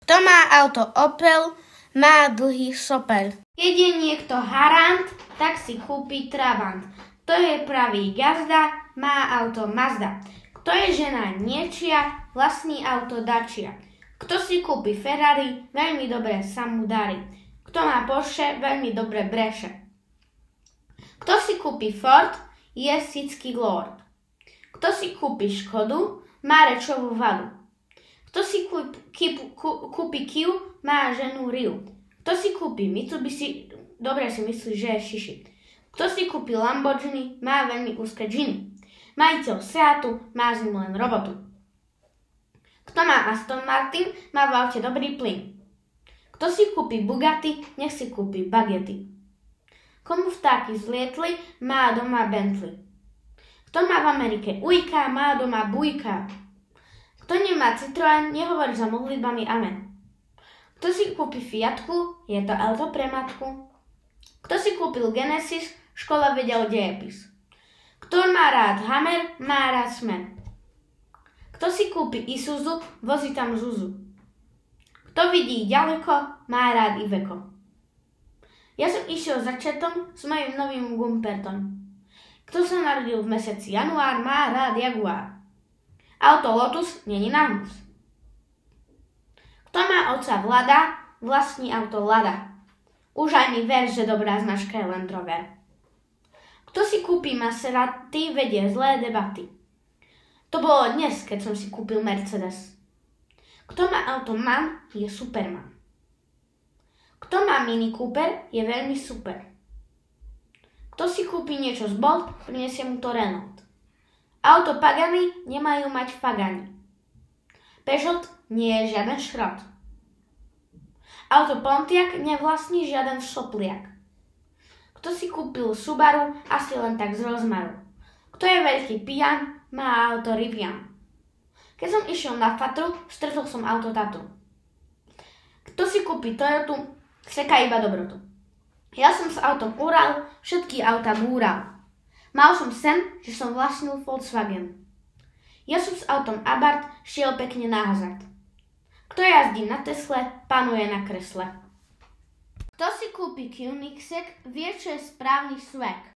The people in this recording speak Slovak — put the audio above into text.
Kto má auto Opel, má dlhý sopel. Keď je niekto harant, tak si kúpi Trabant. Kto je pravý gazda, má auto Mazda. Kto je žena niečia, vlastní auto Dacia. Kto si kúpi Ferrari, veľmi dobre sa mu darí. Kto má Porsche, veľmi dobre breše. Kto si kúpi Ford, je sický lord. Kto si kúpi Škodu, má rečovú vadu. Kto si kúpi Kiu, má ženu Riu. Kto si kúpi Mitsubishi, dobre si myslí, že je šiši. Kto si kúpi Lamborghini, má veľmi úzke džiny. Majiteľ Seatu má z ním len robotu. Kto má Aston Martin, má v aute dobrý plyn. Kto si kúpi Bugatti, nech si kúpi bagety. Komu vtáky zlietli, má doma Bentley. Kto má v Amerike ujka, má doma bujka. Kto nemá Citroën, nehovorí za modlitbami amen. Kto si kúpi Fiatku, je to auto pre matku. Kto si kúpil Genesis, v škole vedel dejepis. Kto má rád Hammer, má rád Smer. Kto si kúpi Isuzu, vozí tam Zuzu. Kto vidí ďaleko, má rád Iveco. Ja som išiel za četom s mojím novým Gumpertom. Kto sa narodil v mesiaci január, má rád Jaguar. Auto Lotus není na hnus. Kto má otca Vlada, vlastní auto Lada. Už aj mi ver, že dobrá značka je Land Rover. Kto si kúpi Maserati, vedie zlé debaty. To bolo dnes, keď som si kúpil Mercedes. Kto má auto MAN, je Superman. Kto má Mini Cooper, je veľmi super. Kto si kúpi niečo z Bolt, prinesie mu to Renault. Auto Pagani nemajú mať Fagani. Peugeot nie je žiaden šrot. Auto Pontiac nevlastní žiaden sopliak. Kto si kúpil Subaru, asi len tak z rozmaru. Kto je veľký pijan, má auto Rivian. Keď som išiel na Fatru, stretol som auto Tatru. Kto si kúpi Toyotu, seká iba dobrotu. Ja som s autom Ural všetky auta búral. Mal som sen, že som vlastnil Volkswagen. Ja som s autom Abarth šiel pekne na hazard. Kto jazdí na Tesle, panuje na kresle. Kto si kúpi Koenigsegg, vie, čo je správny swag.